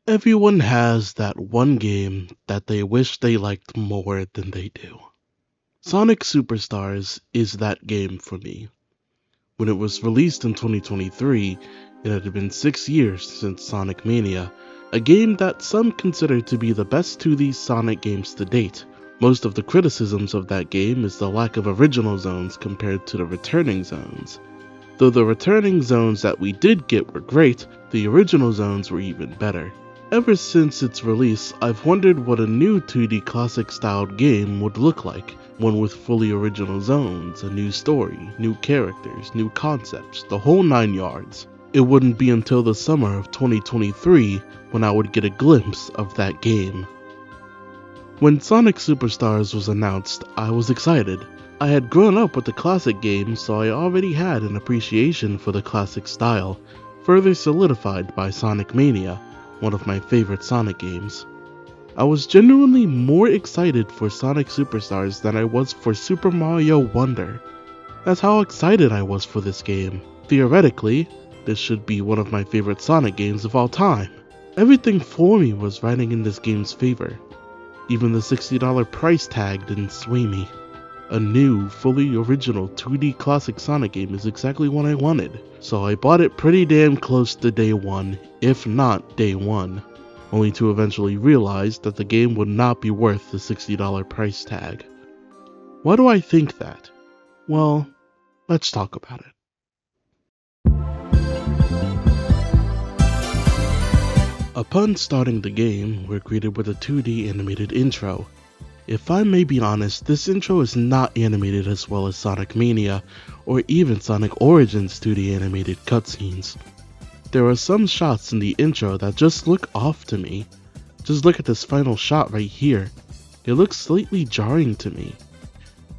Everyone has that one game that they wish they liked more than they do. Sonic Superstars is that game for me. When it was released in 2023, it had been 6 years since Sonic Mania, a game that some consider to be the best 2D Sonic games to date. Most of the criticisms of that game is the lack of original zones compared to the returning zones. Though the returning zones that we did get were great, the original zones were even better. Ever since its release, I've wondered what a new 2D classic-styled game would look like, one with fully original zones, a new story, new characters, new concepts, the whole 9 yards. It wouldn't be until the summer of 2023 when I would get a glimpse of that game. When Sonic Superstars was announced, I was excited. I had grown up with the classic games, so I already had an appreciation for the classic style, further solidified by Sonic Mania, one of my favorite Sonic games. I was genuinely more excited for Sonic Superstars than I was for Super Mario Wonder. That's how excited I was for this game. Theoretically, this should be one of my favorite Sonic games of all time. Everything for me was riding in this game's favor. Even the $60 price tag didn't sway me. A new, fully original 2D classic Sonic game is exactly what I wanted, so I bought it pretty damn close to day one, if not day one, only to eventually realize that the game would not be worth the $60 price tag. Why do I think that? Well, let's talk about it. Upon starting the game, we're greeted with a 2D animated intro. If I may be honest, this intro is not animated as well as Sonic Mania, or even Sonic Origins 2D animated cutscenes. There are some shots in the intro that just look off to me. Just look at this final shot right here. It looks slightly jarring to me.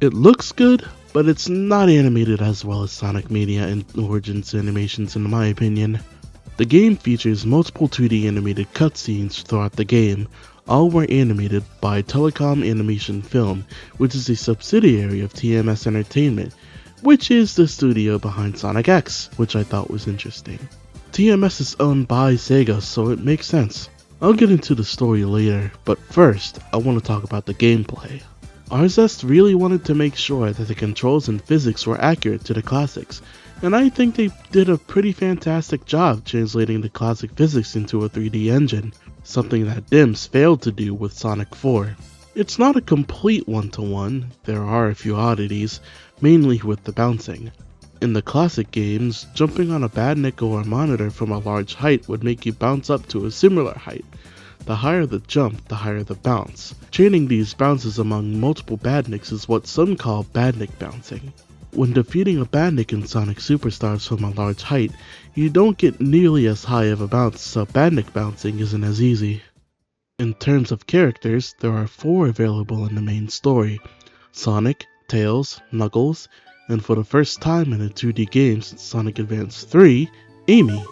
It looks good, but it's not animated as well as Sonic Mania and Origins animations in my opinion. The game features multiple 2D animated cutscenes throughout the game. All were animated by Telecom Animation Film, which is a subsidiary of TMS Entertainment, which is the studio behind Sonic X, which I thought was interesting. TMS is owned by Sega, so it makes sense. I'll get into the story later, but first, I want to talk about the gameplay. Arzest really wanted to make sure that the controls and physics were accurate to the classics, and I think they did a pretty fantastic job translating the classic physics into a 3D engine, something that DIMS failed to do with Sonic 4. It's not a complete one-to-one, there are a few oddities, mainly with the bouncing. In the classic games, jumping on a badnik or a monitor from a large height would make you bounce up to a similar height. The higher the jump, the higher the bounce. Chaining these bounces among multiple badniks is what some call badnik bouncing. When defeating a badnik in Sonic Superstars from a large height, you don't get nearly as high of a bounce, so badnik bouncing isn't as easy. In terms of characters, there are 4 available in the main story: Sonic, Tails, Knuckles, and for the first time in a 2D game since Sonic Advance 3, Amy.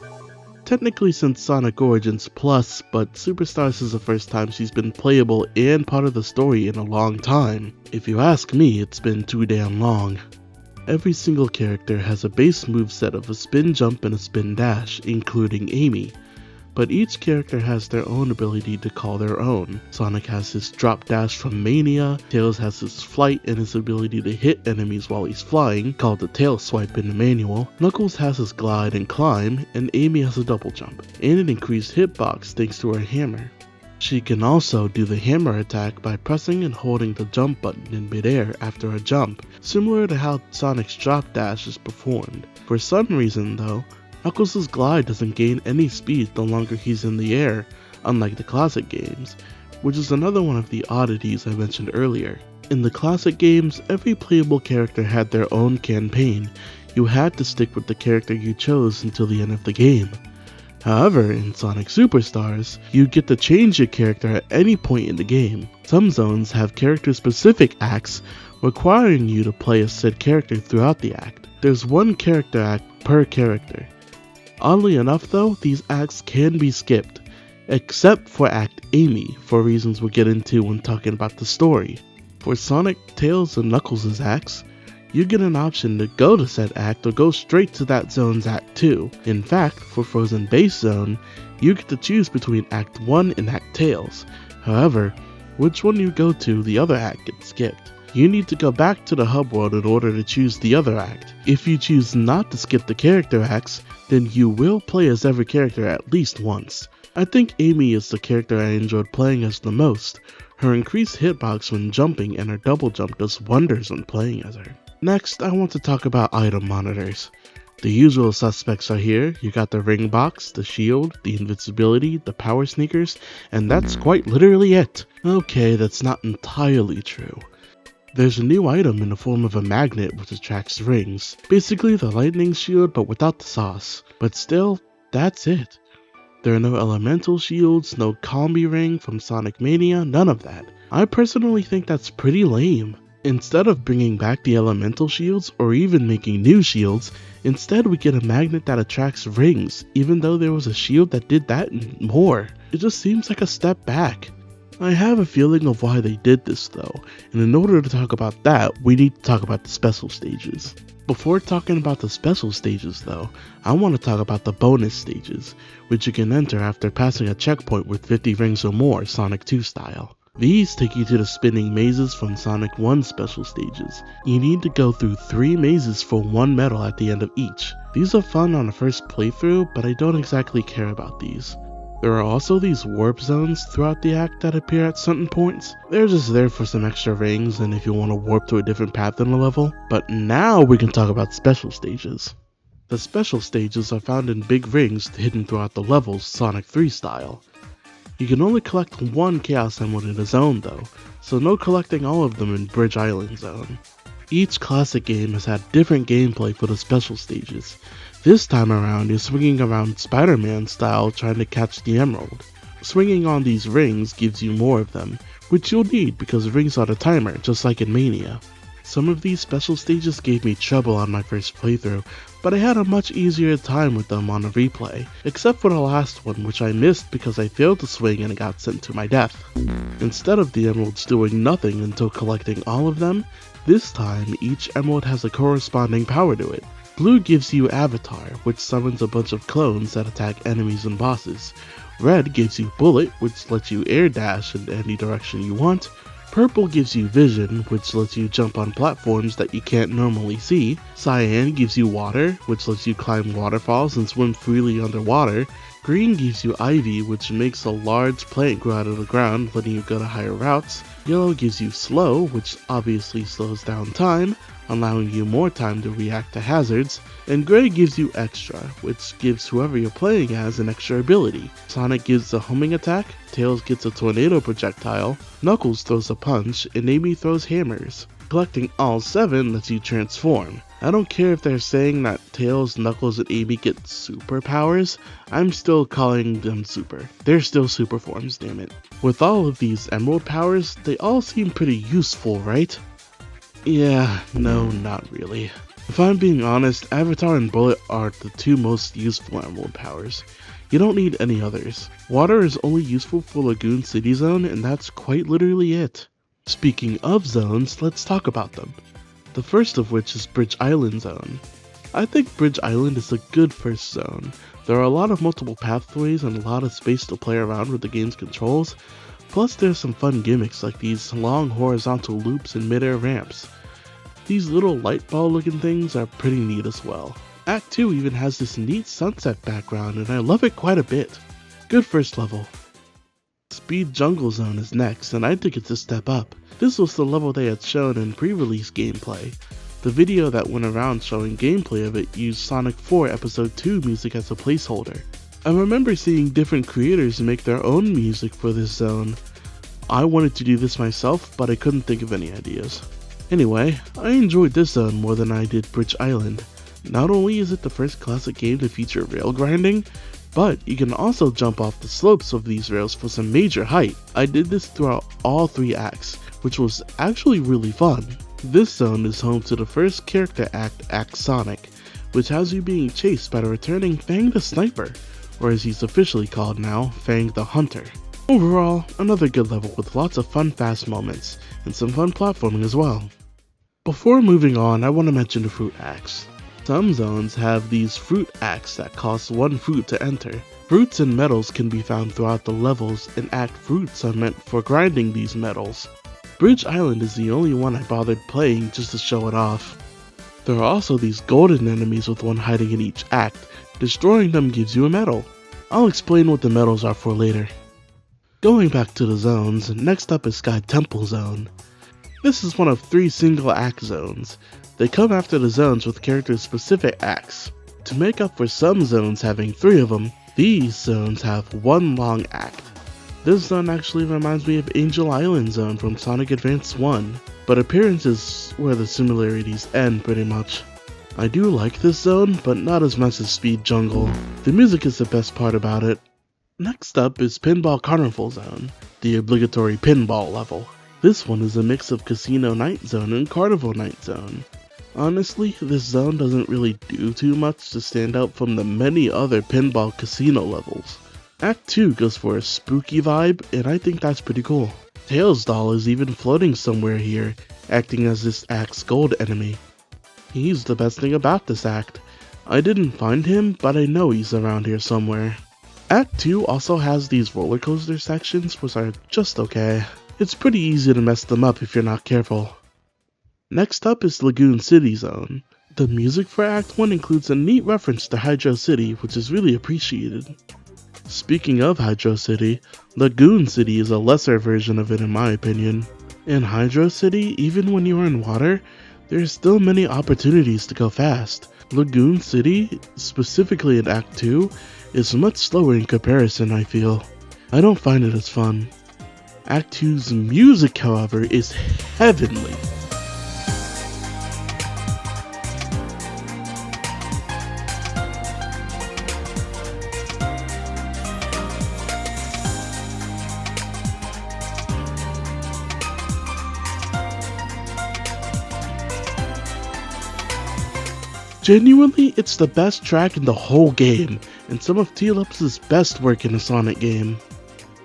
Technically since Sonic Origins Plus, but Superstars is the first time she's been playable and part of the story in a long time. If you ask me, it's been too damn long. Every single character has a base moveset of a spin jump and a spin dash, including Amy, but each character has their own ability to call their own. Sonic has his drop dash from Mania, Tails has his flight and his ability to hit enemies while he's flying, called the tail swipe in the manual, Knuckles has his glide and climb, and Amy has a double jump, and an increased hitbox thanks to her hammer. She can also do the hammer attack by pressing and holding the jump button in midair after a jump, similar to how Sonic's drop dash is performed. For some reason though, Knuckles' glide doesn't gain any speed the longer he's in the air, unlike the classic games, which is another one of the oddities I mentioned earlier. In the classic games, every playable character had their own campaign. You had to stick with the character you chose until the end of the game. However, in Sonic Superstars, you get to change your character at any point in the game. Some zones have character-specific acts requiring you to play a said character throughout the act. There's one character act per character. Oddly enough though, these acts can be skipped, except for Act Amy, for reasons we'll get into when talking about the story. For Sonic, Tails, and Knuckles' acts, you get an option to go to said act or go straight to that zone's Act 2. In fact, for Frozen Base Zone, you get to choose between Act 1 and Act Tails. However, which one you go to, the other act gets skipped. You need to go back to the hub world in order to choose the other act. If you choose not to skip the character acts, then you will play as every character at least once. I think Amy is the character I enjoyed playing as the most. Her increased hitbox when jumping and her double jump does wonders when playing as her. Next, I want to talk about item monitors. The usual suspects are here. You got the ring box, the shield, the invincibility, the power sneakers, and that's quite literally it. Okay, that's not entirely true. There's a new item in the form of a magnet which attracts rings. Basically the lightning shield but without the sauce. But still, that's it. There are no elemental shields, no combi ring from Sonic Mania, none of that. I personally think that's pretty lame. Instead of bringing back the elemental shields or even making new shields, instead we get a magnet that attracts rings, even though there was a shield that did that and more. It just seems like a step back. I have a feeling of why they did this though, and in order to talk about that, we need to talk about the special stages. Before talking about the special stages though, I want to talk about the bonus stages, which you can enter after passing a checkpoint with 50 rings or more, Sonic 2 style. These take you to the spinning mazes from Sonic 1 special stages. You need to go through 3 mazes for 1 medal at the end of each. These are fun on the first playthrough, but I don't exactly care about these. There are also these warp zones throughout the act that appear at certain points. They're just there for some extra rings and if you want to warp to a different path in the level. But now we can talk about special stages. The special stages are found in big rings hidden throughout the levels, Sonic 3 style. You can only collect 1 Chaos Emerald in a zone though, so no collecting all of them in Bridge Island Zone. Each classic game has had different gameplay for the special stages. This time around you're swinging around Spider-Man style trying to catch the emerald. Swinging on these rings gives you more of them, which you'll need because rings are the timer, just like in Mania. Some of these special stages gave me trouble on my first playthrough, but I had a much easier time with them on a replay, except for the last one which I missed because I failed to swing and it got sent to my death. Instead of the emeralds doing nothing until collecting all of them, this time each emerald has a corresponding power to it. Blue gives you Avatar, which summons a bunch of clones that attack enemies and bosses. Red gives you Bullet, which lets you air dash in any direction you want. Purple gives you Vision, which lets you jump on platforms that you can't normally see. Cyan gives you Water, which lets you climb waterfalls and swim freely underwater. Green gives you Ivy, which makes a large plant grow out of the ground, letting you go to higher routes. Yellow gives you Slow, which obviously slows down time, allowing you more time to react to hazards, and Gray gives you Extra, which gives whoever you're playing as an extra ability. Sonic gives a homing attack, Tails gets a tornado projectile, Knuckles throws a punch, and Amy throws hammers. Collecting all 7 lets you transform. I don't care if they're saying that Tails, Knuckles, and Amy get superpowers, I'm still calling them super. They're still super forms, damn it. With all of these emerald powers, they all seem pretty useful, right? Yeah, no, not really. If I'm being honest, Avatar and Bullet are the 2 most useful emerald powers. You don't need any others. Water is only useful for Lagoon City Zone, and that's quite literally it. Speaking of zones, let's talk about them. The first of which is Bridge Island Zone. I think Bridge Island is a good first zone. There are a lot of multiple pathways and a lot of space to play around with the game's controls. Plus there's some fun gimmicks like these long horizontal loops and mid-air ramps. These little light ball looking things are pretty neat as well. Act 2 even has this neat sunset background and I love it quite a bit. Good first level. Speed Jungle Zone is next and I think it's a step up. This was the level they had shown in pre-release gameplay. The video that went around showing gameplay of it used Sonic 4 Episode 2 music as a placeholder. I remember seeing different creators make their own music for this zone. I wanted to do this myself, but I couldn't think of any ideas. Anyway, I enjoyed this zone more than I did Bridge Island. Not only is it the first classic game to feature rail grinding, but you can also jump off the slopes of these rails for some major height. I did this throughout all 3 acts, which was actually really fun. This zone is home to the first character act, Act Sonic, which has you being chased by the returning Fang the Sniper, or as he's officially called now, Fang the Hunter. Overall, another good level with lots of fun fast moments, and some fun platforming as well. Before moving on, I want to mention the fruit axe. Some zones have these fruit axe that cost 1 fruit to enter. Fruits and metals can be found throughout the levels, and act fruits are meant for grinding these metals. Bridge Island is the only one I bothered playing just to show it off. There are also these golden enemies with one hiding in each act. Destroying them gives you a medal. I'll explain what the medals are for later. Going back to the zones, next up is Sky Temple Zone. This is one of 3 single act zones. They come after the zones with character specific acts. To make up for some zones having 3 of them, these zones have 1 long act. This zone actually reminds me of Angel Island Zone from Sonic Advance 1, but appearance is where the similarities end pretty much. I do like this zone, but not as much as Speed Jungle. The music is the best part about it. Next up is Pinball Carnival Zone, the obligatory pinball level. This one is a mix of Casino Night Zone and Carnival Night Zone. Honestly, this zone doesn't really do too much to stand out from the many other pinball casino levels. Act 2 goes for a spooky vibe, and I think that's pretty cool. Tails Doll is even floating somewhere here, acting as this act's gold enemy. He's the best thing about this act. I didn't find him, but I know he's around here somewhere. Act 2 also has these roller coaster sections which are just okay. It's pretty easy to mess them up if you're not careful. Next up is Lagoon City Zone. The music for Act 1 includes a neat reference to Hydro City, which is really appreciated. Speaking of Hydro City, Lagoon City is a lesser version of it in my opinion. In Hydro City, even when you're in water, there's still many opportunities to go fast. Lagoon City, specifically in Act 2, is much slower in comparison, I feel. I don't find it as fun. Act 2's music, however, is heavenly. Genuinely, it's the best track in the whole game, and some of T-Lup's best work in a Sonic game.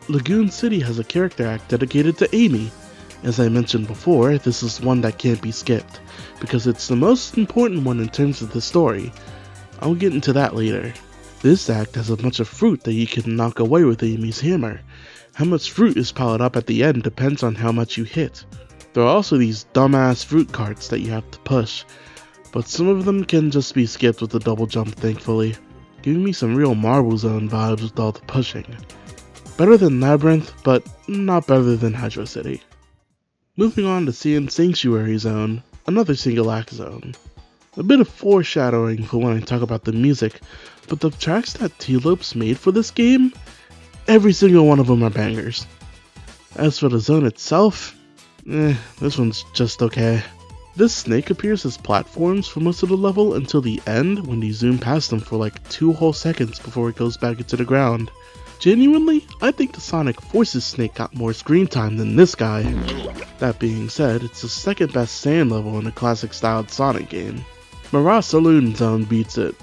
Lagoon City has a character act dedicated to Amy. As I mentioned before, this is one that can't be skipped, because it's the most important one in terms of the story. I'll get into that later. This act has a bunch of fruit that you can knock away with Amy's hammer. How much fruit is piled up at the end depends on how much you hit. There are also these dumbass fruit carts that you have to push, but some of them can just be skipped with a double jump thankfully, giving me some real Marble Zone vibes with all the pushing. Better than Labyrinth, but not better than Hydro City. Moving on to Sand Sanctuary Zone, another single act zone. A bit of foreshadowing for when I talk about the music, but the tracks that T-Lopes made for this game, every single one of them are bangers. As for the zone itself, this one's just okay. This snake appears as platforms for most of the level until the end when you zoom past them for like 2 whole seconds before it goes back into the ground. Genuinely, I think the Sonic Forces snake got more screen time than this guy. That being said, it's the second best sand level in a classic styled Sonic game. Mirage Saloon Zone beats it.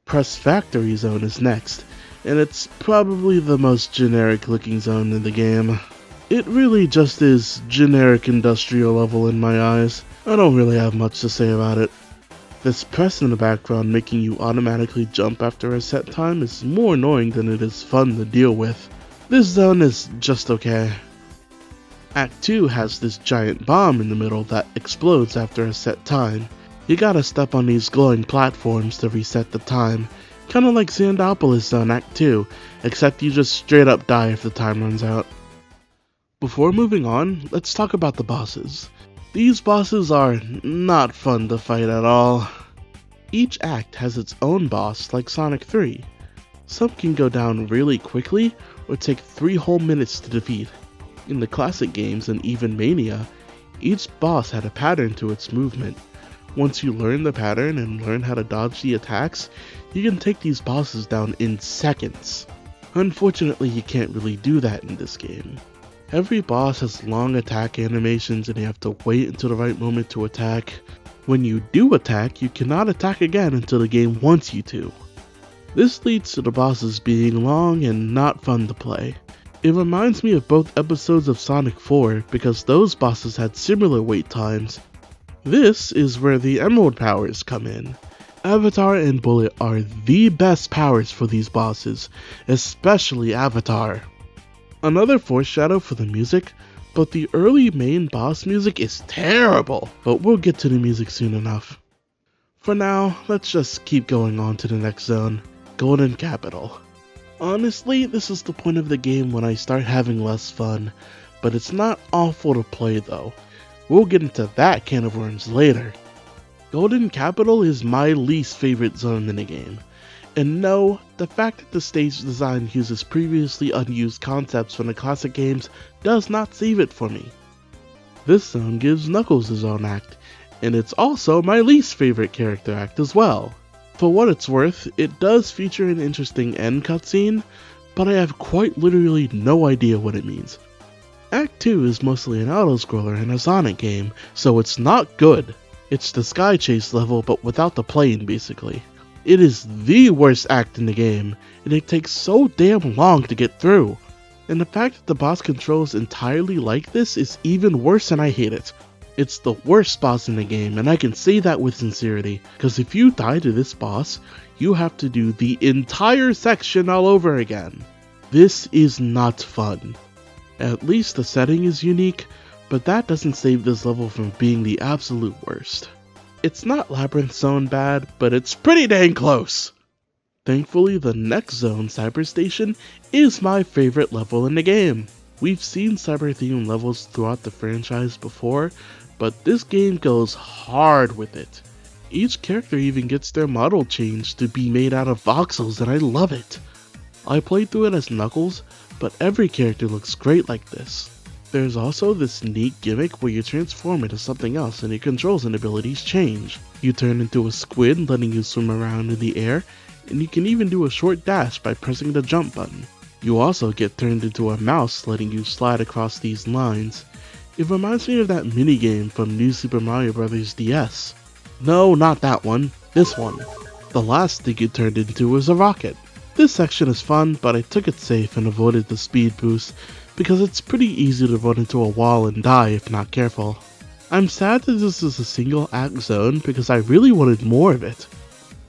Press Factory Zone is next, and it's probably the most generic looking zone in the game. It really just is generic industrial level in my eyes. I don't really have much to say about it. This press in the background making you automatically jump after a set time is more annoying than it is fun to deal with. This zone is just okay. Act 2 has this giant bomb in the middle that explodes after a set time. You gotta step on these glowing platforms to reset the time, kinda like Sandopolis Zone Act 2, except you just straight up die if the time runs out. Before moving on, let's talk about the bosses. These bosses are not fun to fight at all. Each act has its own boss like Sonic 3. Some can go down really quickly or take 3 whole minutes to defeat. In the classic games and even Mania, each boss had a pattern to its movement. Once you learn the pattern and learn how to dodge the attacks, you can take these bosses down in seconds. Unfortunately, you can't really do that in this game. Every boss has long attack animations and you have to wait until the right moment to attack. When you do attack, you cannot attack again until the game wants you to. This leads to the bosses being long and not fun to play. It reminds me of both episodes of Sonic 4 because those bosses had similar wait times. This is where the Emerald powers come in. Avatar and Bullet are the best powers for these bosses, especially Avatar. Another foreshadow for the music, but the early main boss music is terrible, but we'll get to the music soon enough. For now, let's just keep going on to the next zone, Golden Capital. Honestly, this is the point of the game when I start having less fun, but it's not awful to play though. We'll get into that can of worms later. Golden Capital is my least favorite zone in the game. And no, the fact that the stage design uses previously unused concepts from the classic games does not save it for me. This zone gives Knuckles his own act, and it's also my least favorite character act as well. For what it's worth, it does feature an interesting end cutscene, but I have quite literally no idea what it means. Act 2 is mostly an auto-scroller in a Sonic game, so it's not good. It's the Sky Chase level but without the plane basically. It is the worst act in the game, and it takes so damn long to get through. And the fact that the boss controls entirely like this is even worse, and I hate it. It's the worst boss in the game, and I can say that with sincerity, because if you die to this boss, you have to do the entire section all over again. This is not fun. At least the setting is unique, but that doesn't save this level from being the absolute worst. It's not Labyrinth Zone bad, but it's pretty dang close. Thankfully, the next zone, Cyber Station, is my favorite level in the game. We've seen cyber-themed levels throughout the franchise before, but this game goes hard with it. Each character even gets their model changed to be made out of voxels, and I love it. I played through it as Knuckles, but every character looks great like this. There's also this neat gimmick where you transform into something else and your controls and abilities change. You turn into a squid, letting you swim around in the air, and you can even do a short dash by pressing the jump button. You also get turned into a mouse, letting you slide across these lines. It reminds me of that minigame from New Super Mario Bros. DS. No, not that one, this one. The last thing you turned into was a rocket. This section is fun, but I took it safe and avoided the speed boost, because it's pretty easy to run into a wall and die if not careful. I'm sad that this is a single act zone because I really wanted more of it.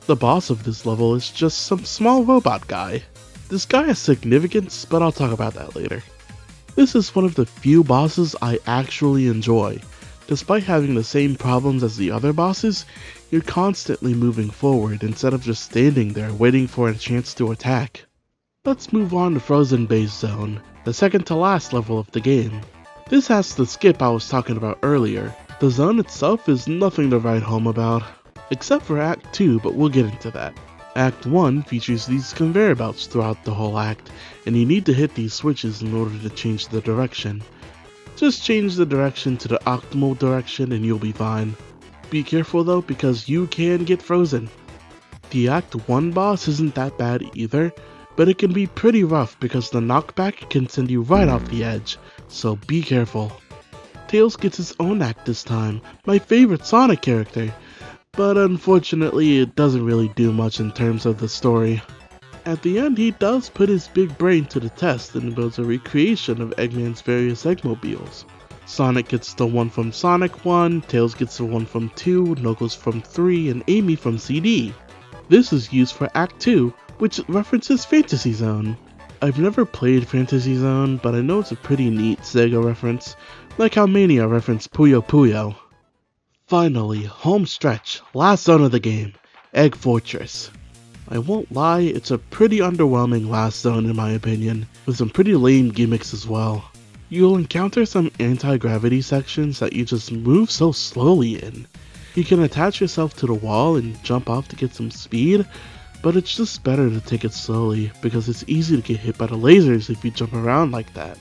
The boss of this level is just some small robot guy. This guy has significance, but I'll talk about that later. This is one of the few bosses I actually enjoy. Despite having the same problems as the other bosses, you're constantly moving forward instead of just standing there waiting for a chance to attack. Let's move on to Frozen Base Zone, the second to last level of the game. This has the skip I was talking about earlier. The zone itself is nothing to write home about, except for Act 2, but we'll get into that. Act 1 features these conveyor belts throughout the whole act, and you need to hit these switches in order to change the direction. Just change the direction to the optimal direction and you'll be fine. Be careful though, because you can get frozen. The Act 1 boss isn't that bad either, but it can be pretty rough because the knockback can send you right off the edge, so be careful. Tails gets his own act this time, my favorite Sonic character, but unfortunately it doesn't really do much in terms of the story. At the end, he does put his big brain to the test and builds a recreation of Eggman's various Eggmobiles. Sonic gets the one from Sonic 1, Tails gets the one from 2, Knuckles from 3, and Amy from CD. This is used for Act 2, which references Fantasy Zone. I've never played Fantasy Zone, but I know it's a pretty neat Sega reference, like how Mania referenced Puyo Puyo. Finally, home stretch, last zone of the game, Egg Fortress. I won't lie, it's a pretty underwhelming last zone in my opinion, with some pretty lame gimmicks as well. You'll encounter some anti-gravity sections that you just move so slowly in. You can attach yourself to the wall and jump off to get some speed, but it's just better to take it slowly because it's easy to get hit by the lasers if you jump around like that.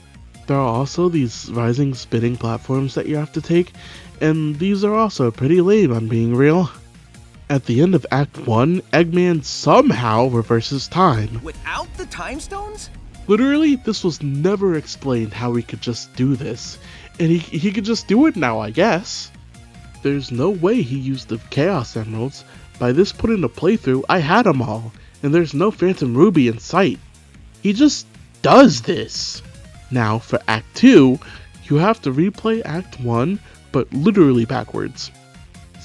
There are also these rising spinning platforms that you have to take, and these are also pretty lame, I'm being real. At the end of Act 1, Eggman somehow reverses time. Without the time stones? Literally, this was never explained how he could just do this, and he could just do it now, I guess. There's no way he used the Chaos Emeralds. By this point in the playthrough, I had them all, and there's no Phantom Ruby in sight. He just does this. Now, for Act 2, you have to replay Act 1, but literally backwards.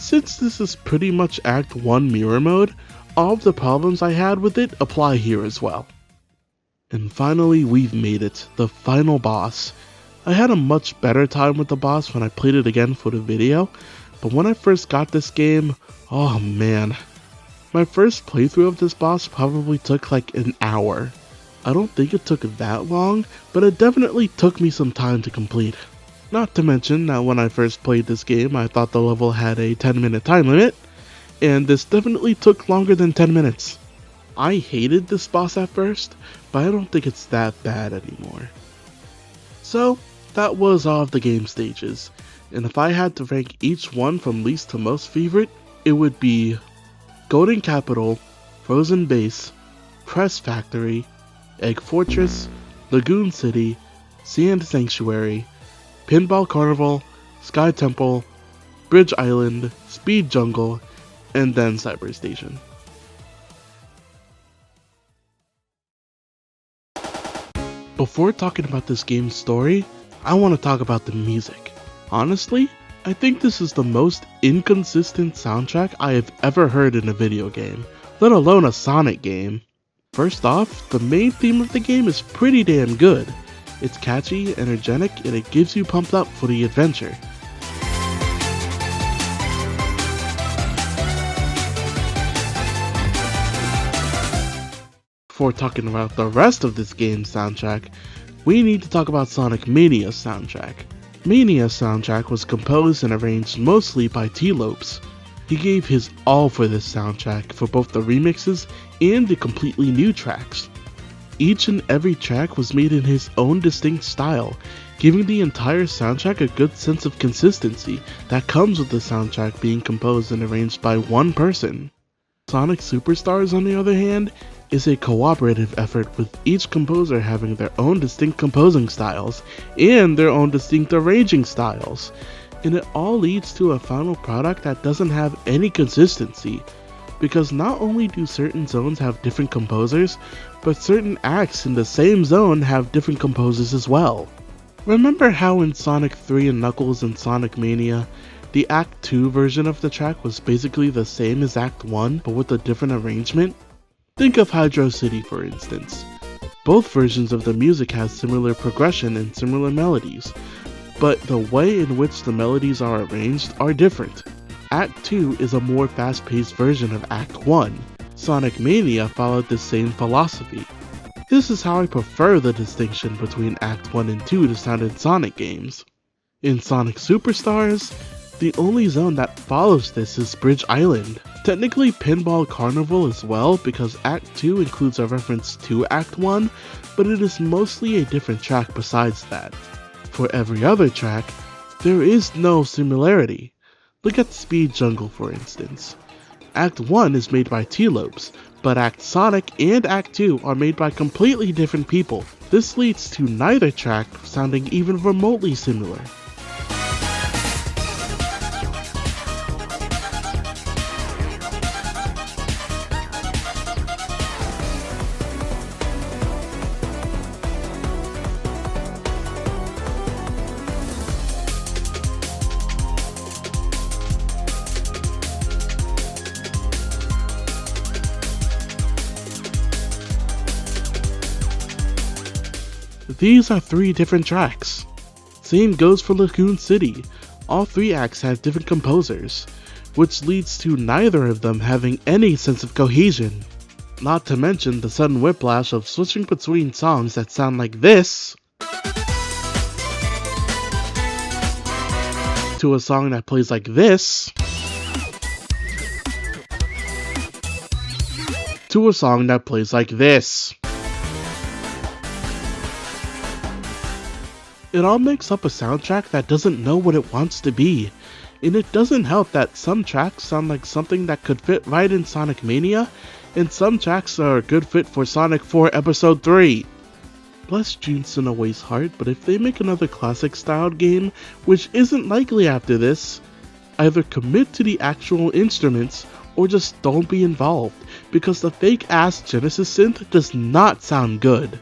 since this is pretty much Act 1 mirror mode, all of the problems I had with it apply here as well. And finally, we've made it, the final boss. I had a much better time with the boss when I played it again for the video, but when I first got this game, oh man. My first playthrough of this boss probably took like an hour. I don't think it took that long, but it definitely took me some time to complete. Not to mention that when I first played this game, I thought the level had a 10-minute time limit, and this definitely took longer than 10 minutes. I hated this boss at first, but I don't think it's that bad anymore. So, that was all of the game stages, and if I had to rank each one from least to most favorite, it would be Golden Capital, Frozen Base, Press Factory, Egg Fortress, Lagoon City, Sand Sanctuary, Pinball Carnival, Sky Temple, Bridge Island, Speed Jungle, and then Cyber Station. Before talking about this game's story, I want to talk about the music. Honestly, I think this is the most inconsistent soundtrack I have ever heard in a video game, let alone a Sonic game. First off, the main theme of the game is pretty damn good. It's catchy, energetic, and it gives you pumped up for the adventure. Before talking about the rest of this game's soundtrack, we need to talk about Sonic Mania's soundtrack. Mania's soundtrack was composed and arranged mostly by T-Lopes. He gave his all for this soundtrack for both the remixes and the completely new tracks. Each and every track was made in his own distinct style, giving the entire soundtrack a good sense of consistency that comes with the soundtrack being composed and arranged by one person. Sonic Superstars, on the other hand, is a cooperative effort with each composer having their own distinct composing styles and their own distinct arranging styles, and it all leads to a final product that doesn't have any consistency, because not only do certain zones have different composers, but certain acts in the same zone have different composers as well. Remember how in Sonic 3 and Knuckles and Sonic Mania, the Act 2 version of the track was basically the same as Act 1 but with a different arrangement? Think of Hydro City, for instance. Both versions of the music have similar progression and similar melodies, but the way in which the melodies are arranged are different. Act 2 is a more fast-paced version of Act 1. Sonic Mania followed the same philosophy. This is how I prefer the distinction between Act 1 and 2 to sound in Sonic games. In Sonic Superstars, the only zone that follows this is Bridge Island. Technically Pinball Carnival as well, because Act 2 includes a reference to Act 1, but it is mostly a different track besides that. For every other track, there is no similarity. Look at Speed Jungle, for instance. Act 1 is made by T-Lopes, but Act Sonic and Act 2 are made by completely different people. This leads to neither track sounding even remotely similar. These are 3 different tracks. Same goes for Lagoon City. All 3 acts have different composers, which leads to neither of them having any sense of cohesion. Not to mention the sudden whiplash of switching between songs that sound like this to a song that plays like this to a song that plays like this. It all makes up a soundtrack that doesn't know what it wants to be, and it doesn't help that some tracks sound like something that could fit right in Sonic Mania, and some tracks are a good fit for Sonic 4 Episode 3. Bless Jun Senoi's heart, but if they make another classic-styled game, which isn't likely after this, either commit to the actual instruments, or just don't be involved, because the fake-ass Genesis synth does not sound good.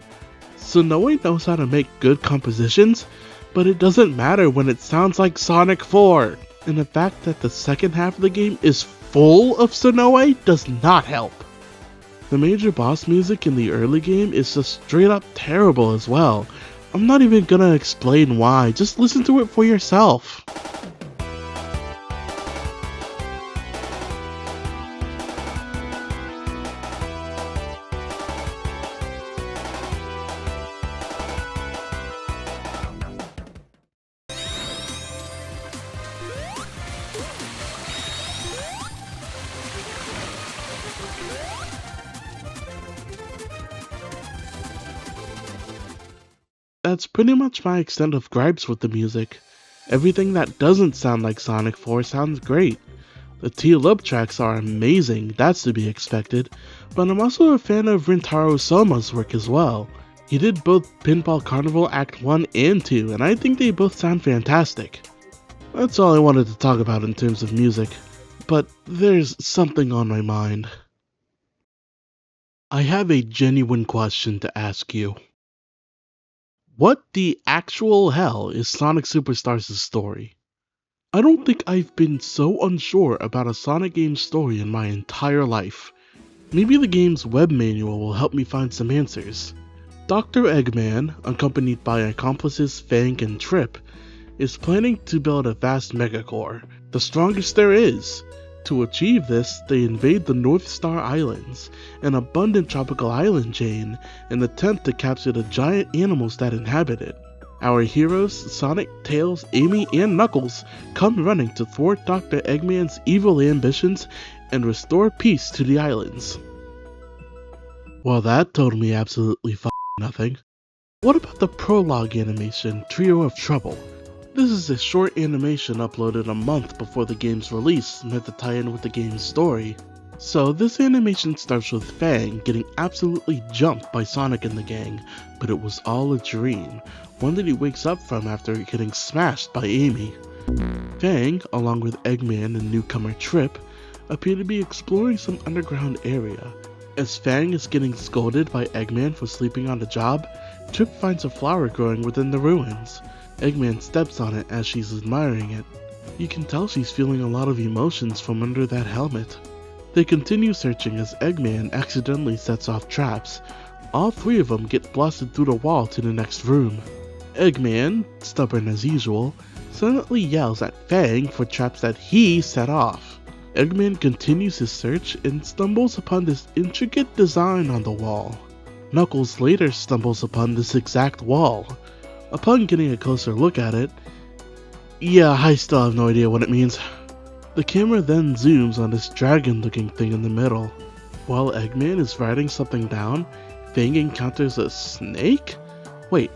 Senoi knows how to make good compositions, but it doesn't matter when it sounds like Sonic 4. and the fact that the second half of the game is full of Sonoe does not help. The major boss music in the early game is just straight up terrible as well. I'm not even gonna explain why, just listen to it for yourself. That's pretty much my extent of gripes with the music. Everything that doesn't sound like Sonic 4 sounds great. The Teal Up tracks are amazing, that's to be expected, but I'm also a fan of Rintaro Soma's work as well. He did both Pinball Carnival Act 1 and 2, and I think they both sound fantastic. That's all I wanted to talk about in terms of music, but there's something on my mind. I have a genuine question to ask you. What the actual hell is Sonic Superstars' story? I don't think I've been so unsure about a Sonic game story in my entire life. Maybe the game's web manual will help me find some answers. Dr. Eggman, accompanied by accomplices Fang and Trip, is planning to build a vast megacore, the strongest there is. To achieve this, they invade the North Star Islands, an abundant tropical island chain, and attempt to capture the giant animals that inhabit it. Our heroes, Sonic, Tails, Amy, and Knuckles, come running to thwart Dr. Eggman's evil ambitions and restore peace to the islands. Well, that told me absolutely nothing. What about the prologue animation, Trio of Trouble? This is a short animation uploaded a month before the game's release, meant to tie in with the game's story. So this animation starts with Fang getting absolutely jumped by Sonic and the gang, but it was all a dream, one that he wakes up from after getting smashed by Amy. Fang, along with Eggman and newcomer Trip, appear to be exploring some underground area. As Fang is getting scolded by Eggman for sleeping on the job, Trip finds a flower growing within the ruins. Eggman steps on it as she's admiring it. You can tell she's feeling a lot of emotions from under that helmet. They continue searching as Eggman accidentally sets off traps. All three of them get blasted through the wall to the next room. Eggman, stubborn as usual, silently yells at Fang for traps that he set off. Eggman continues his search and stumbles upon this intricate design on the wall. Knuckles later stumbles upon this exact wall. Upon getting a closer look at it, yeah, I still have no idea what it means. The camera then zooms on this dragon-looking thing in the middle. While Eggman is writing something down, Fang encounters a snake? Wait,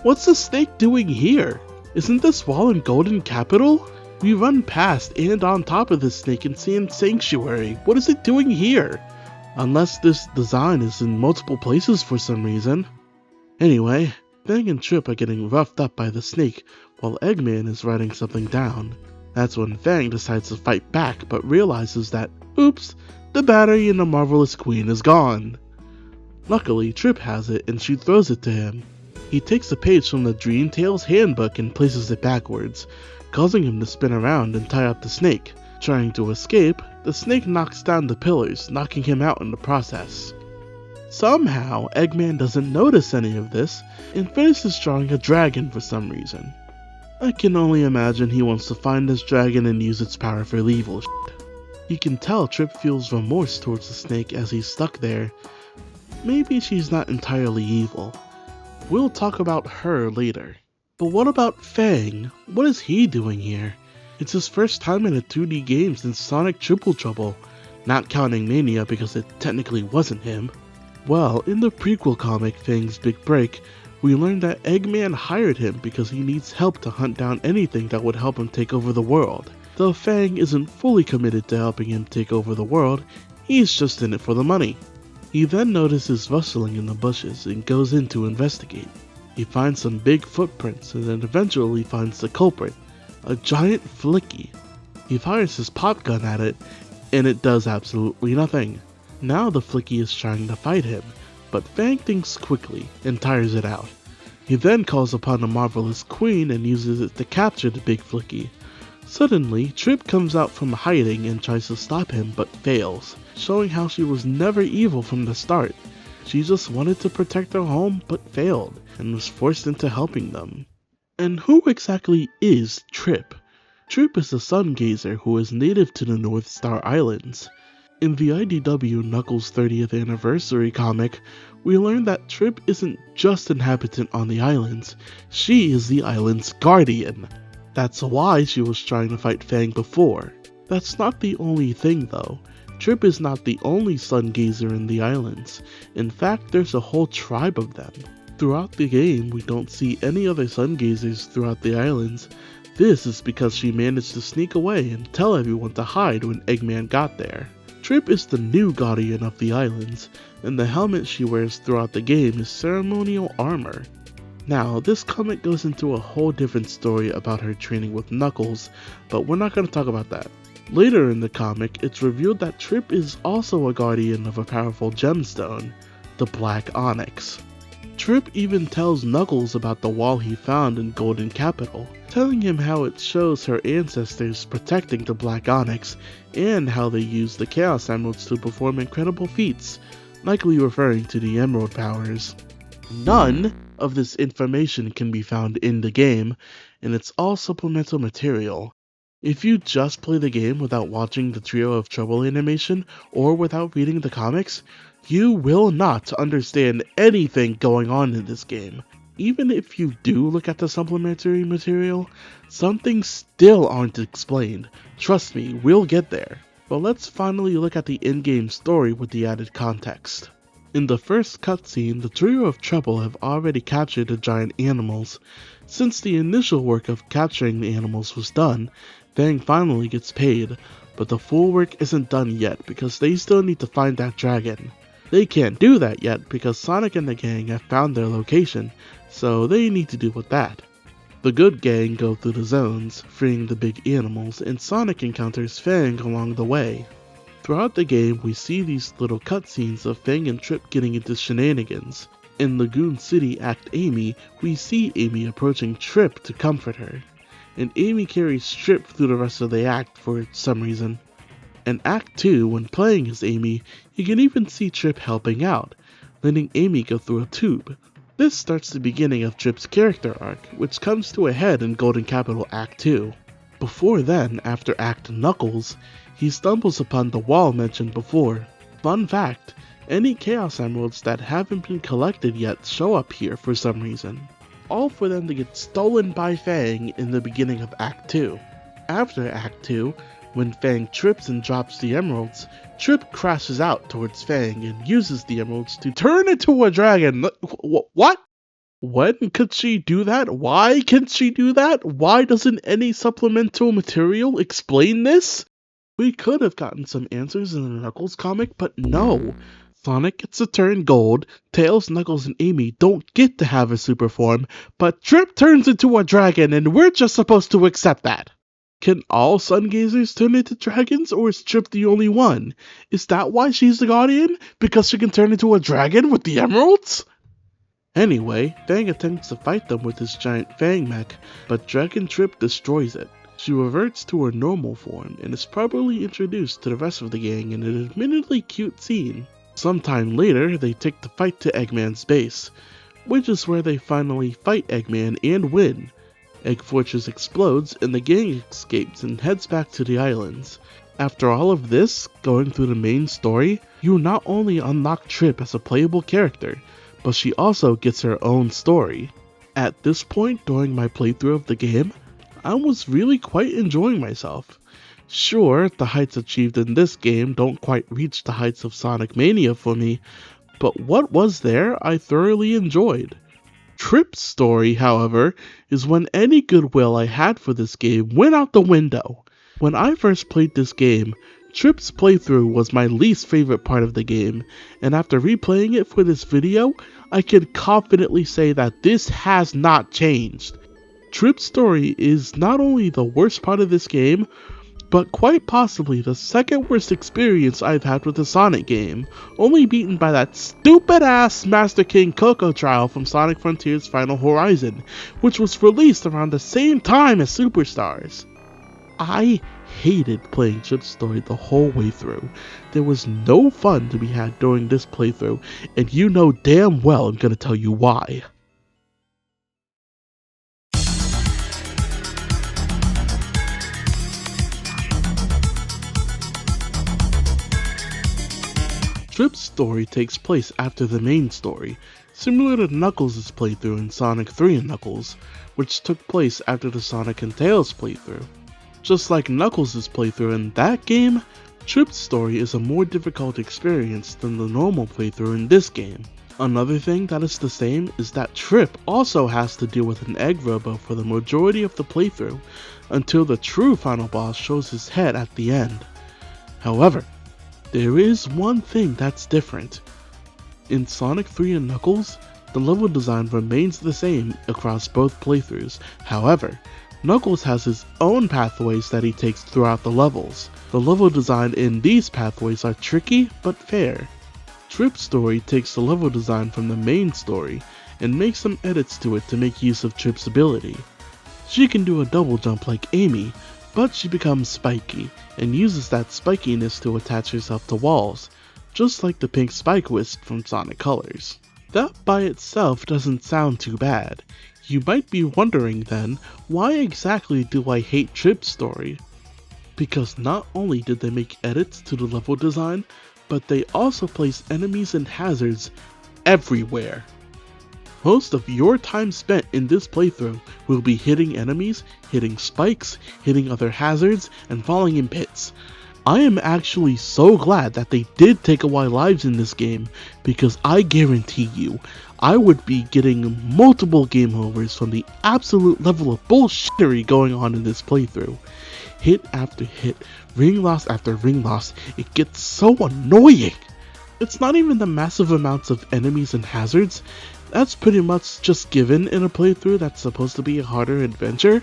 what's the snake doing here? Isn't this wall in Golden Capital? We run past and on top of this snake in Sand Sanctuary. What is it doing here? Unless this design is in multiple places for some reason. Anyway, Fang and Trip are getting roughed up by the snake, while Eggman is writing something down. That's when Fang decides to fight back, but realizes that, oops, the battery in the Marvelous Queen is gone. Luckily, Trip has it and she throws it to him. He takes a page from the Dream Tales handbook and places it backwards, causing him to spin around and tie up the snake. Trying to escape, the snake knocks down the pillars, knocking him out in the process. Somehow, Eggman doesn't notice any of this and finishes drawing a dragon for some reason. I can only imagine he wants to find this dragon and use its power for evil shit. You can tell Trip feels remorse towards the snake as he's stuck there. Maybe she's not entirely evil. We'll talk about her later. But what about Fang? What is he doing here? It's his first time in a 2D game since Sonic Triple Trouble, not counting Mania because it technically wasn't him. Well, in the prequel comic Fang's Big Break, we learned that Eggman hired him because he needs help to hunt down anything that would help him take over the world. Though Fang isn't fully committed to helping him take over the world, he's just in it for the money. He then notices rustling in the bushes and goes in to investigate. He finds some big footprints and then eventually finds the culprit, a giant Flicky. He fires his pop gun at it, and it does absolutely nothing. Now the Flicky is trying to fight him, but Fang thinks quickly and tires it out. He then calls upon the Marvelous Queen and uses it to capture the big Flicky. Suddenly, Trip comes out from hiding and tries to stop him but fails, showing how she was never evil from the start. She just wanted to protect her home but failed, and was forced into helping them. And who exactly is Trip? Trip is a sun gazer who is native to the North Star Islands. In the IDW Knuckles 30th Anniversary comic, we learn that Trip isn't just an inhabitant on the islands, she is the island's guardian. That's why she was trying to fight Fang before. That's not the only thing though. Trip is not the only sun gazer in the islands. In fact, there's a whole tribe of them. Throughout the game, we don't see any other sun gazers throughout the islands. This is because she managed to sneak away and tell everyone to hide when Eggman got there. Trip is the new guardian of the islands, and the helmet she wears throughout the game is ceremonial armor. Now, this comic goes into a whole different story about her training with Knuckles, but we're not going to talk about that. Later in the comic, it's revealed that Trip is also a guardian of a powerful gemstone, the Black Onyx. Trip even tells Knuckles about the wall he found in Golden Capital, telling him how it shows her ancestors protecting the Black Onyx, and how they used the Chaos Emeralds to perform incredible feats, likely referring to the Emerald powers. None of this information can be found in the game, and it's all supplemental material. If you just play the game without watching the Trio of Trouble animation, or without reading the comics, you will not understand anything going on in this game. Even if you do look at the supplementary material, some things still aren't explained. Trust me, we'll get there. But let's finally look at the in-game story with the added context. In the first cutscene, the Trio of Trouble have already captured the giant animals. Since the initial work of capturing the animals was done, Fang finally gets paid, but the full work isn't done yet because they still need to find that dragon. They can't do that yet because Sonic and the gang have found their location, so they need to deal with that. The good gang go through the zones, freeing the big animals, and Sonic encounters Fang along the way. Throughout the game, we see these little cutscenes of Fang and Trip getting into shenanigans. In Lagoon City Act Amy, we see Amy approaching Trip to comfort her, and Amy carries Trip through the rest of the act for some reason. In Act 2, when playing as Amy, you can even see Trip helping out, letting Amy go through a tube. This starts the beginning of Trip's character arc, which comes to a head in Golden Capital Act 2. Before then, after Act Knuckles, he stumbles upon the wall mentioned before. Fun fact, any Chaos Emeralds that haven't been collected yet show up here for some reason, all for them to get stolen by Fang in the beginning of Act 2. After Act 2, when Fang trips and drops the emeralds, Trip crashes out towards Fang and uses the emeralds to turn into a dragon. What? When could she do that? Why can she do that? Why doesn't any supplemental material explain this? We could have gotten some answers in the Knuckles comic, but no. Sonic gets to turn gold, Tails, Knuckles, and Amy don't get to have a super form, but Trip turns into a dragon and we're just supposed to accept that. Can all sun gazers turn into dragons, or is Trip the only one? Is that why she's the guardian? Because she can turn into a dragon with the emeralds? Anyway, Fang attempts to fight them with his giant Fang mech, but Dragon Trip destroys it. She reverts to her normal form and is properly introduced to the rest of the gang in an admittedly cute scene. Sometime later, they take the fight to Eggman's base, which is where they finally fight Eggman and win. Egg Fortress explodes and the gang escapes and heads back to the islands. After all of this, going through the main story, you not only unlock Trip as a playable character, but she also gets her own story. At this point during my playthrough of the game, I was really quite enjoying myself. Sure, the heights achieved in this game don't quite reach the heights of Sonic Mania for me, but what was there I thoroughly enjoyed. Trip's story, however, is when any goodwill I had for this game went out the window. When I first played this game, Trip's playthrough was my least favorite part of the game, and after replaying it for this video, I can confidently say that this has not changed. Trip's story is not only the worst part of this game, but quite possibly the second worst experience I've had with a Sonic game, only beaten by that stupid ass Master King Coco trial from Sonic Frontiers Final Horizon, which was released around the same time as Superstars. I hated playing Trip's story the whole way through. There was no fun to be had during this playthrough, and you know damn well I'm gonna tell you why. Trip's story takes place after the main story, similar to Knuckles' playthrough in Sonic 3 and Knuckles, which took place after the Sonic and Tails playthrough. Just like Knuckles' playthrough in that game, Trip's story is a more difficult experience than the normal playthrough in this game. Another thing that is the same is that Trip also has to deal with an egg robo for the majority of the playthrough, until the true final boss shows his head at the end. However, there is one thing that's different. In Sonic 3 and Knuckles, the level design remains the same across both playthroughs. However, Knuckles has his own pathways that he takes throughout the levels. The level design in these pathways are tricky but fair. Trip's story takes the level design from the main story and makes some edits to it to make use of Trip's ability. She can do a double jump like Amy, but she becomes spiky and uses that spikiness to attach herself to walls, just like the pink spike wisp from Sonic Colors. That by itself doesn't sound too bad. You might be wondering then, why exactly do I hate Trip's story? Because not only did they make edits to the level design, but they also place enemies and hazards everywhere. Most of your time spent in this playthrough will be hitting enemies, hitting spikes, hitting other hazards, and falling in pits. I am actually so glad that they did take away lives in this game, because I guarantee you, I would be getting multiple game overs from the absolute level of bullshittery going on in this playthrough. Hit after hit, ring loss after ring loss, it gets so annoying! It's not even the massive amounts of enemies and hazards. That's pretty much just given in a playthrough that's supposed to be a harder adventure.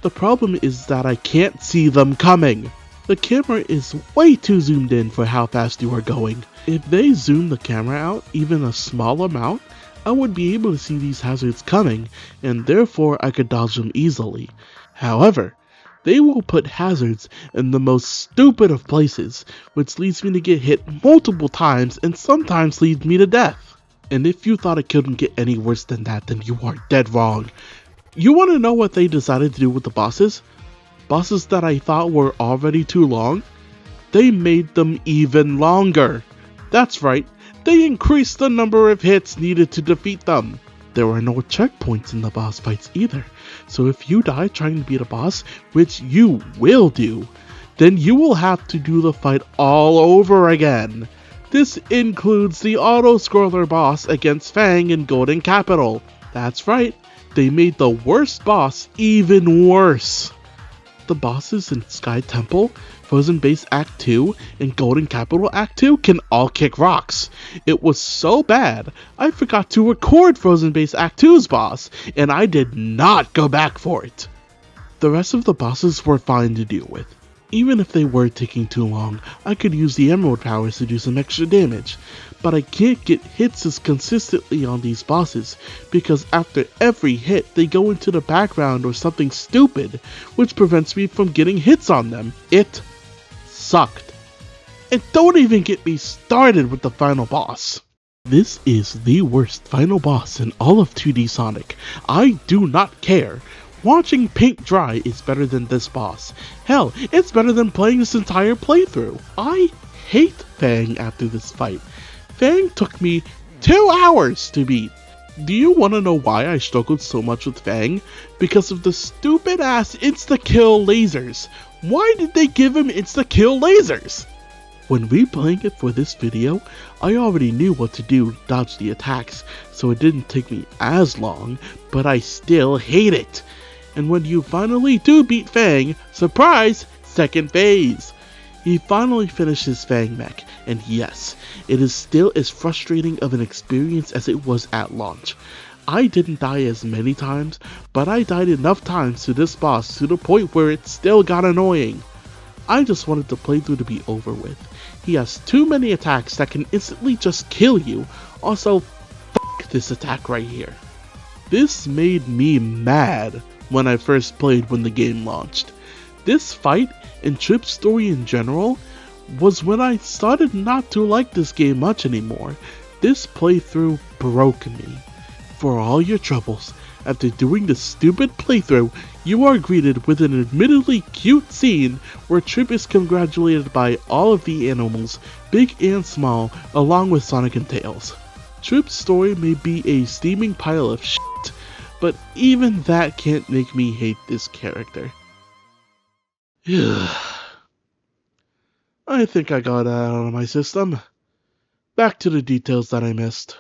The problem is that I can't see them coming. The camera is way too zoomed in for how fast you are going. If they zoom the camera out even a small amount, I would be able to see these hazards coming, and therefore I could dodge them easily. However, they will put hazards in the most stupid of places, which leads me to get hit multiple times and sometimes leads me to death. And if you thought it couldn't get any worse than that, then you are dead wrong. You want to know what they decided to do with the bosses? Bosses that I thought were already too long? They made them even longer. That's right, they increased the number of hits needed to defeat them. There are no checkpoints in the boss fights either, so if you die trying to beat a boss, which you will do, then you will have to do the fight all over again. This includes the auto-scroller boss against Fang in Golden Capital. That's right, they made the worst boss even worse. The bosses in Sky Temple, Frozen Base Act 2, and Golden Capital Act 2 can all kick rocks. It was so bad, I forgot to record Frozen Base Act 2's boss, and I did not go back for it. The rest of the bosses were fine to deal with. Even if they were taking too long, I could use the Emerald powers to do some extra damage, but I can't get hits as consistently on these bosses, because after every hit they go into the background or something stupid, which prevents me from getting hits on them. It sucked. And don't even get me started with the final boss. This is the worst final boss in all of 2D Sonic. I do not care. Watching paint dry is better than this boss. Hell, it's better than playing this entire playthrough. I hate Fang after this fight. Fang took me 2 hours to beat. Do you want to know why I struggled so much with Fang? Because of the stupid ass insta-kill lasers. Why did they give him insta-kill lasers? When replaying it for this video, I already knew what to do to dodge the attacks, so it didn't take me as long, but I still hate it. And when you finally do beat Fang, surprise, second phase. He finally finishes Fang Mech, and yes, it is still as frustrating of an experience as it was at launch. I didn't die as many times, but I died enough times to this boss to the point where it still got annoying. I just wanted the playthrough to be over with. He has too many attacks that can instantly just kill you. Also, f*** this attack right here. This made me mad when I first played when the game launched. This fight and Trip's story in general was when I started not to like this game much anymore. This playthrough broke me. For all your troubles, after doing this stupid playthrough, you are greeted with an admittedly cute scene where Trip is congratulated by all of the animals, big and small, along with Sonic and Tails. Trip's story may be a steaming pile of shit, but even that can't make me hate this character. I think I got that out of my system. Back to the details that I missed.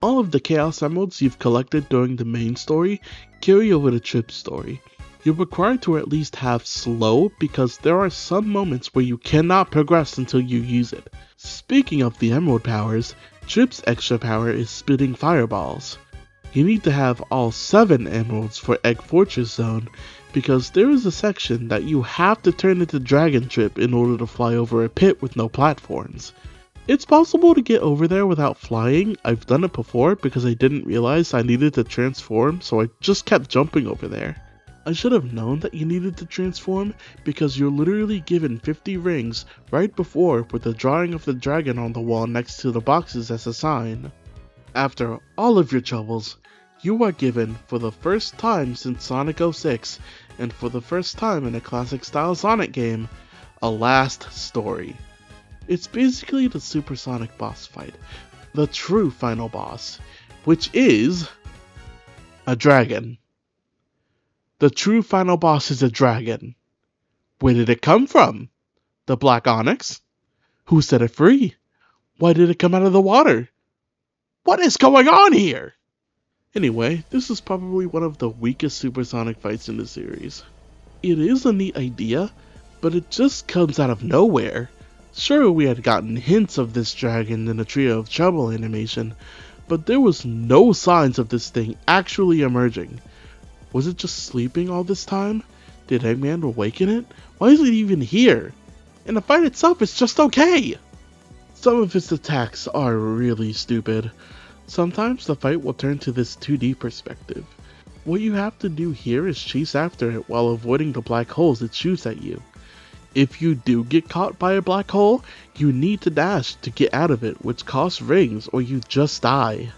All of the Chaos Emeralds you've collected during the main story carry over to Trip's story. You're required to at least have slow because there are some moments where you cannot progress until you use it. Speaking of the emerald powers, Trip's extra power is spitting fireballs. You need to have all 7 emeralds for Egg Fortress Zone because there is a section that you have to turn into Dragon Trip in order to fly over a pit with no platforms. It's possible to get over there without flying. I've done it before because I didn't realize I needed to transform, so I just kept jumping over there. I should have known that you needed to transform because you're literally given 50 rings right before with the drawing of the dragon on the wall next to the boxes as a sign. After all of your troubles, you are given, for the first time since Sonic 06, and for the first time in a classic style Sonic game, a last story. It's basically the Supersonic boss fight, the true final boss, which is a dragon. The true final boss is a dragon. Where did it come from? The Black Onyx? Who set it free? Why did it come out of the water? What is going on here? Anyway, this is probably one of the weakest Supersonic fights in the series. It is a neat idea, but it just comes out of nowhere. Sure, we had gotten hints of this dragon in the Trio of Trouble animation, but there was no signs of this thing actually emerging. Was it just sleeping all this time? Did Eggman awaken it? Why is it even here? And the fight itself is just okay! Some of its attacks are really stupid. Sometimes the fight will turn to this 2D perspective. What you have to do here is chase after it while avoiding the black holes it shoots at you. If you do get caught by a black hole, you need to dash to get out of it, which costs rings or you just die.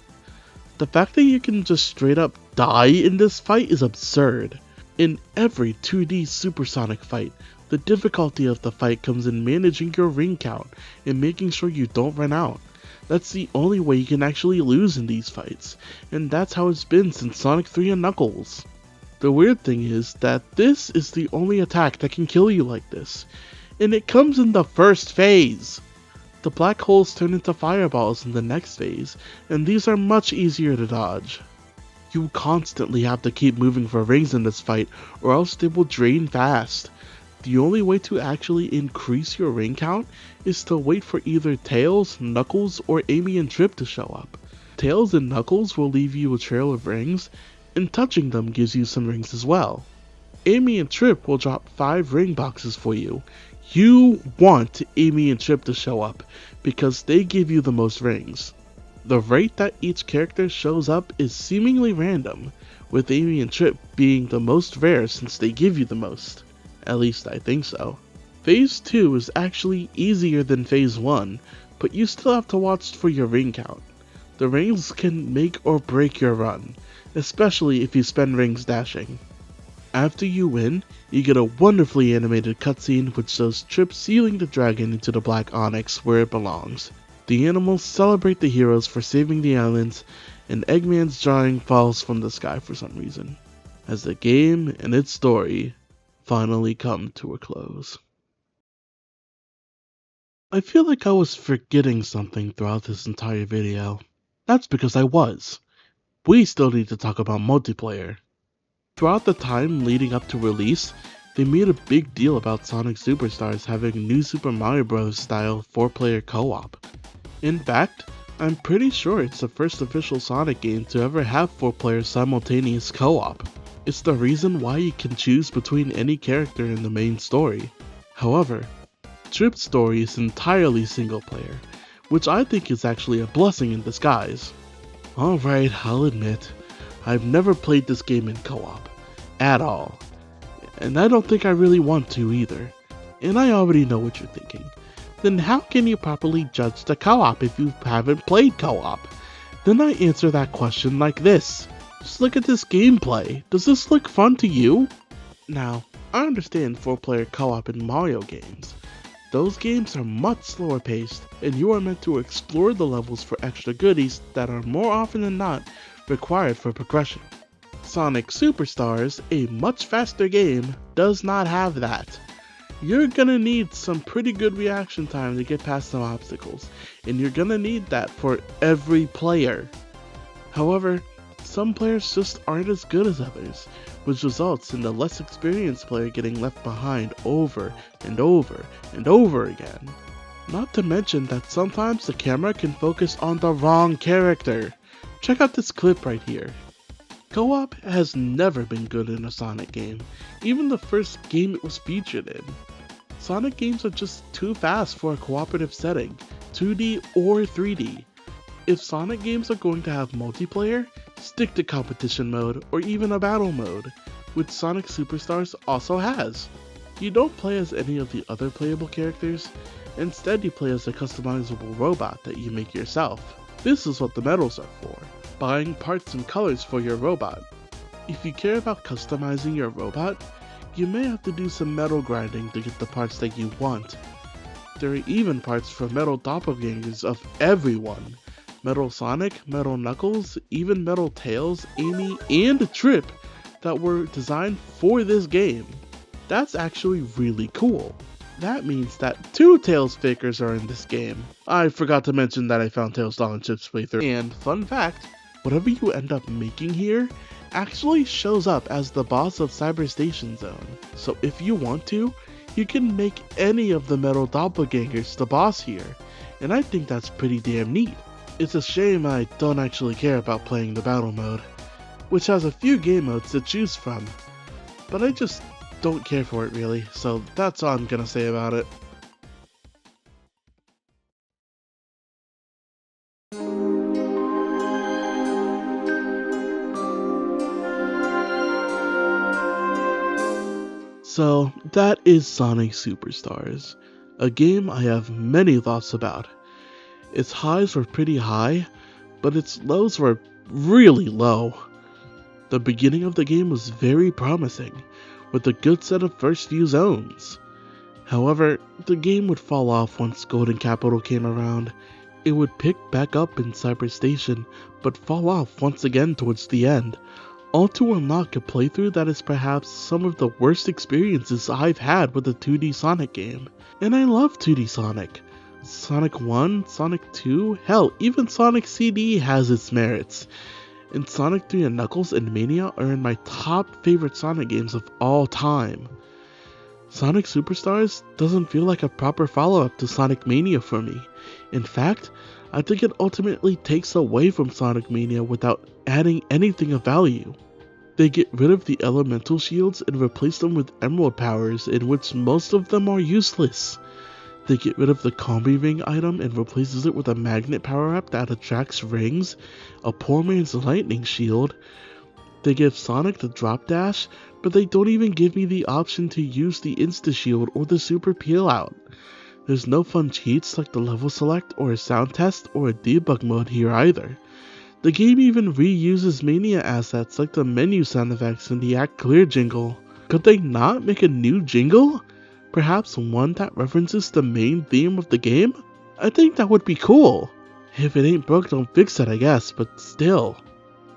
The fact that you can just straight up die in this fight is absurd. In every 2D Supersonic fight, the difficulty of the fight comes in managing your ring count and making sure you don't run out. That's the only way you can actually lose in these fights, and that's how it's been since Sonic 3 and Knuckles. The weird thing is that this is the only attack that can kill you like this, and it comes in the first phase. The black holes turn into fireballs in the next phase, and these are much easier to dodge. You constantly have to keep moving for rings in this fight, or else they will drain fast. The only way to actually increase your ring count is to wait for either Tails, Knuckles, or Amy and Trip to show up. Tails and Knuckles will leave you a trail of rings, and touching them gives you some rings as well. Amy and Trip will drop 5 ring boxes for you. You want Amy and Trip to show up, because they give you the most rings. The rate that each character shows up is seemingly random, with Amy and Trip being the most rare since they give you the most. At least I think so. Phase 2 is actually easier than Phase 1, but you still have to watch for your ring count. The rings can make or break your run, especially if you spend rings dashing. After you win, you get a wonderfully animated cutscene which shows Trip sealing the dragon into the Black Onyx where it belongs. The animals celebrate the heroes for saving the islands, and Eggman's drawing falls from the sky for some reason, as the game and its story finally come to a close. I feel like I was forgetting something throughout this entire video. That's because I was. We still need to talk about multiplayer. Throughout the time leading up to release, they made a big deal about Sonic Superstars having new Super Mario Bros. Style 4-player co-op. In fact, I'm pretty sure it's the first official Sonic game to ever have 4-player simultaneous co-op. It's the reason why you can choose between any character in the main story. However, Trip's story is entirely single player, which I think is actually a blessing in disguise. Alright, I'll admit, I've never played this game in co-op, at all. and I don't think I really want to either. And I already know what you're thinking. Then how can you properly judge the co-op if you haven't played co-op? Then I answer that question like this. Just look at this gameplay. Does this look fun to you? Now, I understand 4-player co-op in Mario games. Those games are much slower paced, and you are meant to explore the levels for extra goodies that are more often than not required for progression. Sonic Superstars, a much faster game, does not have that. You're gonna need some pretty good reaction time to get past some obstacles, and you're gonna need that for every player. However, some players just aren't as good as others, which results in the less experienced player getting left behind over and over and over again. Not to mention that sometimes the camera can focus on the wrong character. Check out this clip right here. Co-op has never been good in a Sonic game, even the first game it was featured in. Sonic games are just too fast for a cooperative setting, 2D or 3D. If Sonic games are going to have multiplayer, stick to competition mode or even a battle mode, which Sonic Superstars also has. You don't play as any of the other playable characters, instead you play as a customizable robot that you make yourself. This is what the medals are for, buying parts and colors for your robot. If you care about customizing your robot, you may have to do some metal grinding to get the parts that you want. There are even parts for metal doppelgangers of everyone. Metal Sonic, Metal Knuckles, even Metal Tails, Amy, and Trip that were designed for this game. That's actually really cool. That means that 2 Tails fakers are in this game. I forgot to mention that I found Tails Doll and Chip's playthrough. And fun fact, whatever you end up making here actually shows up as the boss of Cyber Station Zone. So if you want to, you can make any of the metal doppelgangers the boss here, and I think that's pretty damn neat. It's a shame I don't actually care about playing the battle mode, which has a few game modes to choose from, but I just don't care for it really, so that's all I'm gonna say about it. So that is Sonic Superstars, a game I have many thoughts about. Its highs were pretty high, but its lows were really low. The beginning of the game was very promising, with a good set of first few zones. However, the game would fall off once Golden Capital came around. It would pick back up in Cyber Station, but fall off once again towards the end, all to unlock a playthrough that is perhaps some of the worst experiences I've had with a 2D Sonic game. And I love 2D Sonic. Sonic 1, Sonic 2, hell, even Sonic CD has its merits. And Sonic 3 and Knuckles and Mania are in my top favorite Sonic games of all time. Sonic Superstars doesn't feel like a proper follow-up to Sonic Mania for me. In fact, I think it ultimately takes away from Sonic Mania without adding anything of value. They get rid of the elemental shields and replace them with emerald powers, in which most of them are useless. They get rid of the combi ring item and replaces it with a magnet power-up that attracts rings, a poor man's lightning shield. They give Sonic the drop dash, but they don't even give me the option to use the insta shield or the super peel out. There's no fun cheats like the level select or a sound test or a debug mode here either. The game even reuses Mania assets like the menu sound effects and the Act Clear jingle. Could they not make a new jingle? Perhaps one that references the main theme of the game? I think that would be cool. If it ain't broke, don't fix it, I guess, but still.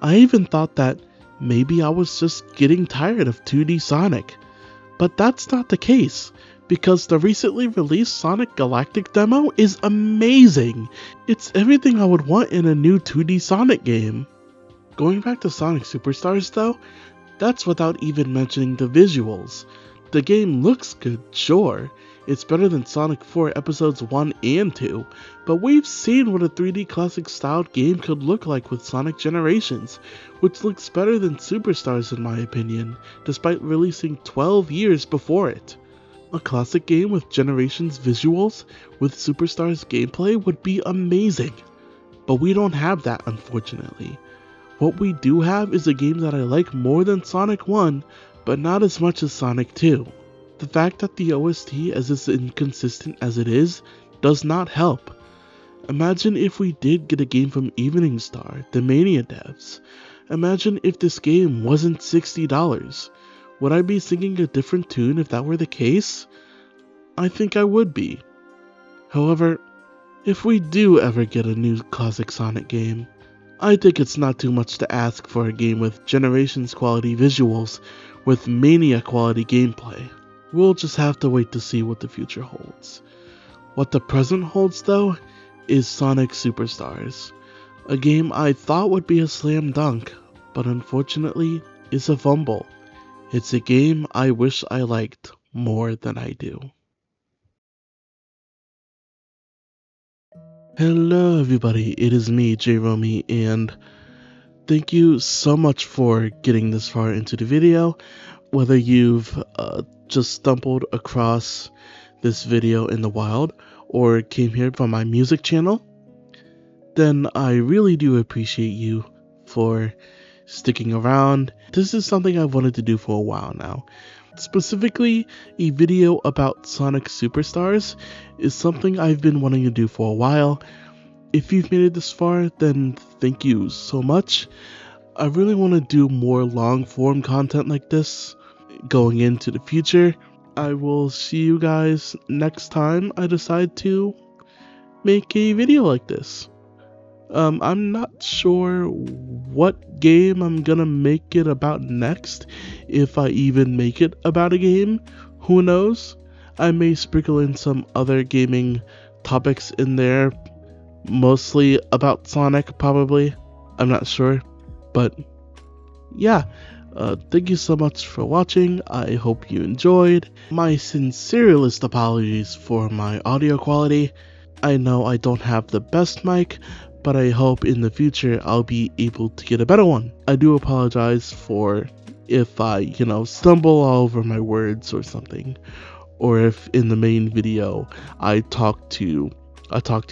I even thought that maybe I was just getting tired of 2D Sonic. But that's not the case, because the recently released Sonic Galactic demo is amazing. It's everything I would want in a new 2D Sonic game. Going back to Sonic Superstars though, that's without even mentioning the visuals. The game looks good, sure. It's better than Sonic 4 Episodes 1 and 2, but we've seen what a 3D classic styled game could look like with Sonic Generations, which looks better than Superstars in my opinion, despite releasing 12 years before it. A classic game with Generations visuals with Superstars gameplay would be amazing, but we don't have that unfortunately. What we do have is a game that I like more than Sonic 1, but not as much as Sonic 2. The fact that the OST is as inconsistent as it is does not help. Imagine if we did get a game from Evening Star, the Mania devs. Imagine if this game wasn't $60. Would I be singing a different tune if that were the case? I think I would be. However, if we do ever get a new classic Sonic game, I think it's not too much to ask for a game with Generations quality visuals with Mania quality gameplay. We'll just have to wait to see what the future holds. What the present holds though is Sonic Superstars, a game I thought would be a slam dunk, but unfortunately is a fumble. It's a game I wish I liked more than I do. Hello everybody, it is me, J-Romy, and thank you so much for getting this far into the video. Whether you've just stumbled across this video in the wild or came here from my music channel, then I really do appreciate you for sticking around. This is something I've wanted to do for a while now. Specifically, a video about Sonic Superstars is something I've been wanting to do for a while. If you've made it this far, then thank you so much. I really want to do more long form content like this going into the future. I will see you guys next time I decide to make a video like this. I'm not sure what game I'm gonna make it about next, if I even make it about a game. Who knows? I may sprinkle in some other gaming topics in there, mostly about Sonic probably. I'm not sure, but yeah. Thank you so much for watching. I hope you enjoyed. My sincerest apologies for my audio quality. I know I don't have the best mic, but I hope in the future I'll be able to get a better one. I do apologize for if I, stumble all over my words or something, or if in the main video I talk too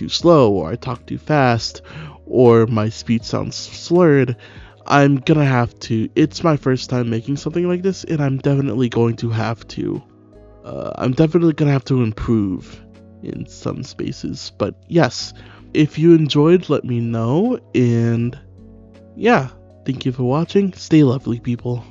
slow, or I talk too fast, or my speech sounds slurred. I'm gonna have to, it's my first time making something like this, and I'm definitely going to have to improve in some spaces. But yes, if you enjoyed, let me know, and yeah, thank you for watching. Stay lovely, people.